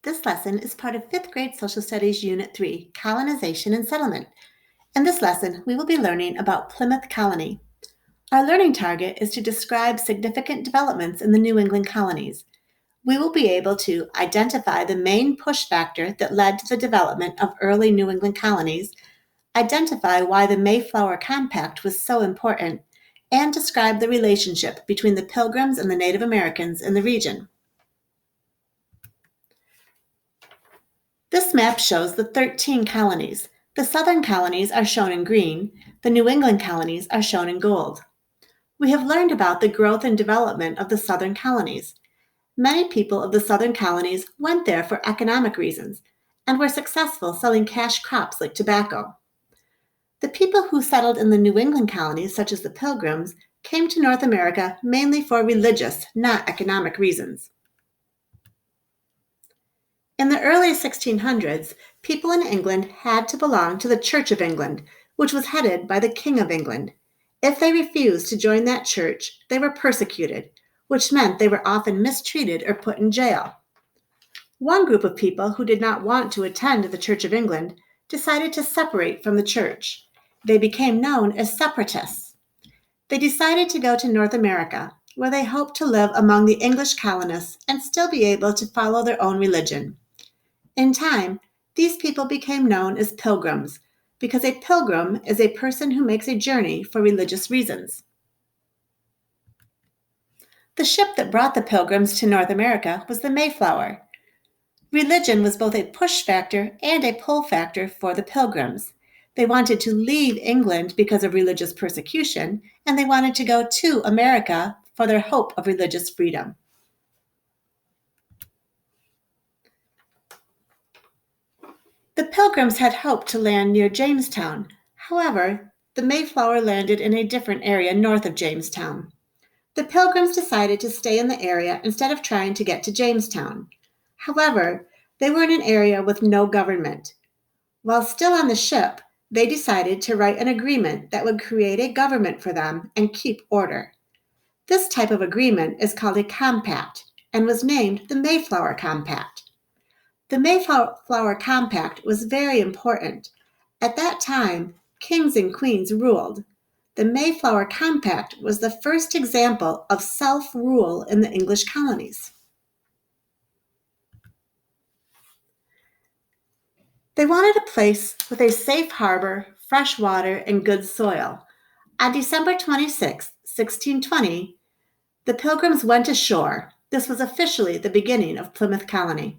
This lesson is part of 5th grade Social Studies Unit 3, Colonization and Settlement. In this lesson, we will be learning about Plymouth Colony. Our learning target is to describe significant developments in the New England colonies. We will be able to identify the main push factor that led to the development of early New England colonies, identify why the Mayflower Compact was so important, and describe the relationship between the Pilgrims and the Native Americans in the region. This map shows the 13 colonies. The southern colonies are shown in green. The New England colonies are shown in gold. We have learned about the growth and development of the southern colonies. Many people of the southern colonies went there for economic reasons and were successful selling cash crops like tobacco. The people who settled in the New England colonies, such as the Pilgrims, came to North America mainly for religious, not economic reasons. In the early 1600s, people in England had to belong to the Church of England, which was headed by the King of England. If they refused to join that church, they were persecuted, which meant they were often mistreated or put in jail. One group of people who did not want to attend the Church of England decided to separate from the church. They became known as separatists. They decided to go to North America, where they hoped to live among the English colonists and still be able to follow their own religion. In time, these people became known as pilgrims, because a pilgrim is a person who makes a journey for religious reasons. The ship that brought the Pilgrims to North America was the Mayflower. Religion was both a push factor and a pull factor for the Pilgrims. They wanted to leave England because of religious persecution, and they wanted to go to America for their hope of religious freedom. The Pilgrims had hoped to land near Jamestown. However, the Mayflower landed in a different area north of Jamestown. The Pilgrims decided to stay in the area instead of trying to get to Jamestown. However, they were in an area with no government. While still on the ship, they decided to write an agreement that would create a government for them and keep order. This type of agreement is called a compact and was named the Mayflower Compact. The Mayflower Compact was very important. At that time, kings and queens ruled. The Mayflower Compact was the first example of self-rule in the English colonies. They wanted a place with a safe harbor, fresh water, and good soil. On December 26, 1620, the Pilgrims went ashore. This was officially the beginning of Plymouth Colony.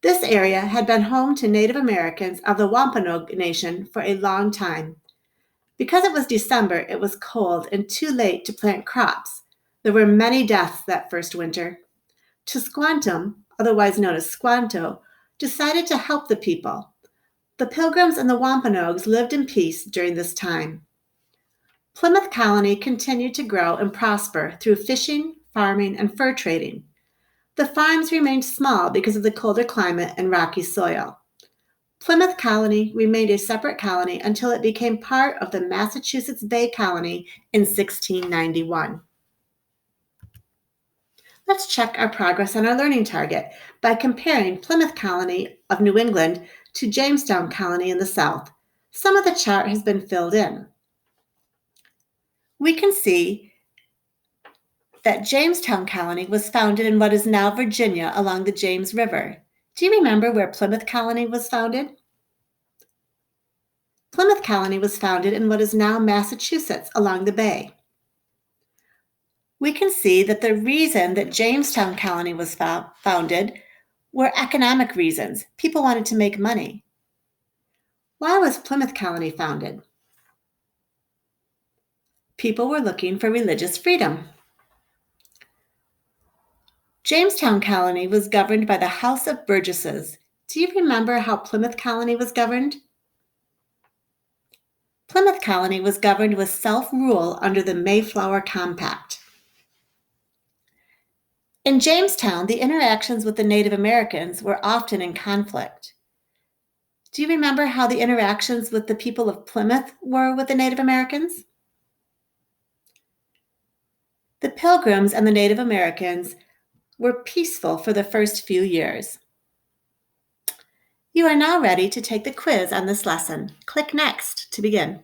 This area had been home to Native Americans of the Wampanoag Nation for a long time. Because it was December, it was cold and too late to plant crops. There were many deaths that first winter. Tusquantum, otherwise known as Squanto, decided to help the people. The Pilgrims and the Wampanoags lived in peace during this time. Plymouth Colony continued to grow and prosper through fishing, farming, and fur trading. The farms remained small because of the colder climate and rocky soil. Plymouth Colony remained a separate colony until it became part of the Massachusetts Bay Colony in 1691. Let's check our progress on our learning target by comparing Plymouth Colony of New England to Jamestown Colony in the South. Some of the chart has been filled in. We can see that Jamestown Colony was founded in what is now Virginia along the James River. Do you remember where Plymouth Colony was founded? Plymouth Colony was founded in what is now Massachusetts along the bay. We can see that the reason that Jamestown Colony was founded were economic reasons. People wanted to make money. Why was Plymouth Colony founded? People were looking for religious freedom. Jamestown Colony was governed by the House of Burgesses. Do you remember how Plymouth Colony was governed? Plymouth Colony was governed with self-rule under the Mayflower Compact. In Jamestown, the interactions with the Native Americans were often in conflict. Do you remember how the interactions with the people of Plymouth were with the Native Americans? The Pilgrims and the Native Americans were peaceful for the first few years. You are now ready to take the quiz on this lesson. Click Next to begin.